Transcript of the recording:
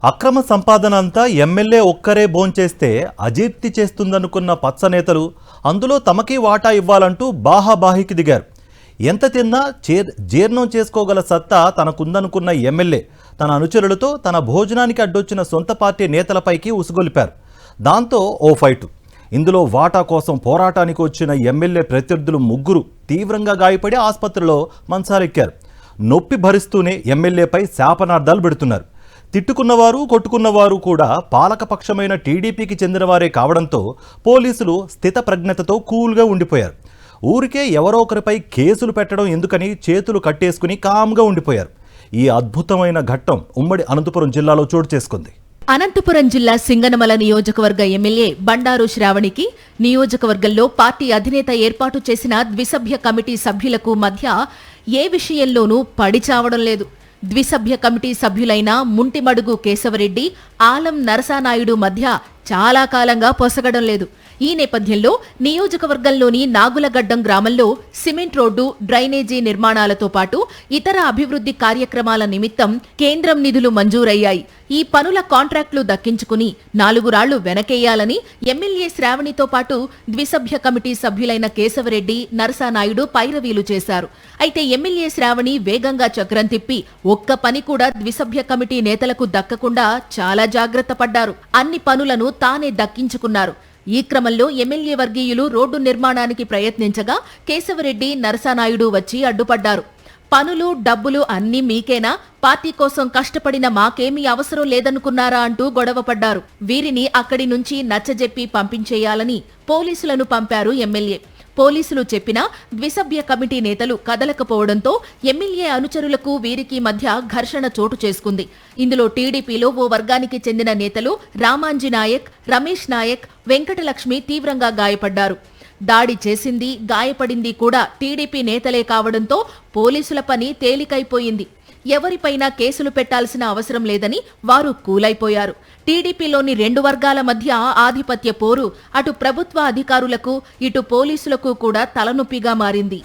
అక్రమ సంపాదన అంతా ఎమ్మెల్యే ఒక్కరే భోంచేస్తే అజీర్తి చేస్తుందనుకున్న పచ్చనేతలు అందులో తమకి వాటా ఇవ్వాలంటూ బాహాబాహికి దిగారు. ఎంత తిన్నా జీర్ణం చేసుకోగల సత్తా తనకుందనుకున్న ఎమ్మెల్యే తన అనుచరులతో తన భోజనానికి అడ్డొచ్చిన సొంత పార్టీ నేతలపైకి ఉసుగొలిపారు. దాంతో ఓ ఫైటు. ఇందులో వాటా కోసం పోరాటానికి వచ్చిన ఎమ్మెల్యే ప్రత్యర్థులు ముగ్గురు తీవ్రంగా గాయపడి ఆసుపత్రిలో మంచాలెక్కారు. నొప్పి భరిస్తూనే ఎమ్మెల్యేపై శాపనార్థాలు పెడుతున్నారు. తిట్టుకున్నవారు కొట్టుకున్నవారు కూడా పాలకపక్షమైన టీడీపీకి చెందినవారే కావడంతో పోలీసులు స్థితప్రజ్ఞతతో కూల్గా ఉండిపోయారు. ఊరికే ఎవరో ఒకరిపై కేసులు పెట్టడం ఎందుకని చేతులు కట్టేసుకుని కామ్గా ఉండిపోయారు. ఈ అద్భుతమైన ఘట్టం ఉమ్మడి అనంతపురం జిల్లాలో చోటు చేసుకుంది. అనంతపురం జిల్లా సింగనమల నియోజకవర్గ ఎమ్మెల్యే బండారు శ్రావణికి నియోజకవర్గంలో పార్టీ అధినేత ఏర్పాటు చేసిన ద్విసభ్య కమిటీ సభ్యులకు మధ్య ఏ విషయంలోనూ పడిచావడం లేదు. ద్విసభ్య కమిటీ సభ్యులైన ముంటిమడుగు కేశవరెడ్డి, ఆలం నరసానాయుడు మధ్య చాలా కాలంగా పొసగడం లేదు. ఈ నేపథ్యంలో నియోజకవర్గంలోని నాగులగడ్డం గ్రామంలో సిమెంట్ రోడ్డు, డ్రైనేజీ నిర్మాణాలతో పాటు ఇతర అభివృద్ధి కార్యక్రమాల నిమిత్తం కేంద్రం నిధులు మంజూరయ్యాయి. ఈ పనుల కాంట్రాక్టులు దక్కించుకుని 4 రాళ్లు వెనకేయాలని ఎమ్మెల్యే శ్రావణితో పాటు ద్విసభ్య కమిటీ సభ్యులైన కేశవరెడ్డి, నరసానాయుడు పైరవీలు చేశారు. అయితే ఎమ్మెల్యే శ్రావణి వేగంగా చక్రం తిప్పి ఒక్క పని కూడా ద్విసభ్య కమిటీ నేతలకు దక్కకుండా చాలా జాగ్రత్త పడ్డారు. అన్ని పనులను తానే దక్కించుకున్నారు. ఈ క్రమంలో ఎమ్మెల్యే వర్గీయులు రోడ్డు నిర్మాణానికి ప్రయత్నించగా కేశవరెడ్డి, నరసానాయుడు వచ్చి అడ్డుపడ్డారు. పనులు, డబ్బులు అన్నీ మీకేనా? పార్టీ కోసం కష్టపడిన మాకేమీ అవసరం లేదనుకున్నారా అంటూ గొడవపడ్డారు. వీరిని అక్కడి నుంచి నచ్చజెప్పి పంపించేయాలని పోలీసులను పంపారు ఎమ్మెల్యే. పోలీసులు చెప్పినా ద్విసభ్య కమిటీ నేతలు కదలకపోవడంతో ఎమ్మెల్యే అనుచరులకు వీరికి మధ్య ఘర్షణ చోటు చేసుకుంది. ఇందులో టీడీపీలో ఓ వర్గానికి చెందిన నేతలు రామాంజీ నాయక్, రమేష్ నాయక్, వెంకటలక్ష్మి తీవ్రంగా గాయపడ్డారు. దాడి చేసింది, గాయపడింది కూడా టీడీపీ నేతలే కావడంతో పోలీసుల పని తేలికైపోయింది. ఎవరిపైనా కేసులు పెట్టాల్సిన అవసరం లేదని వారు కూలైపోయారు. టీడీపీలోని 2 వర్గాల మధ్య ఆధిపత్య పోరు అటు ప్రభుత్వ అధికారులకు, ఇటు పోలీసులకు కూడా తలనొప్పిగా మారింది.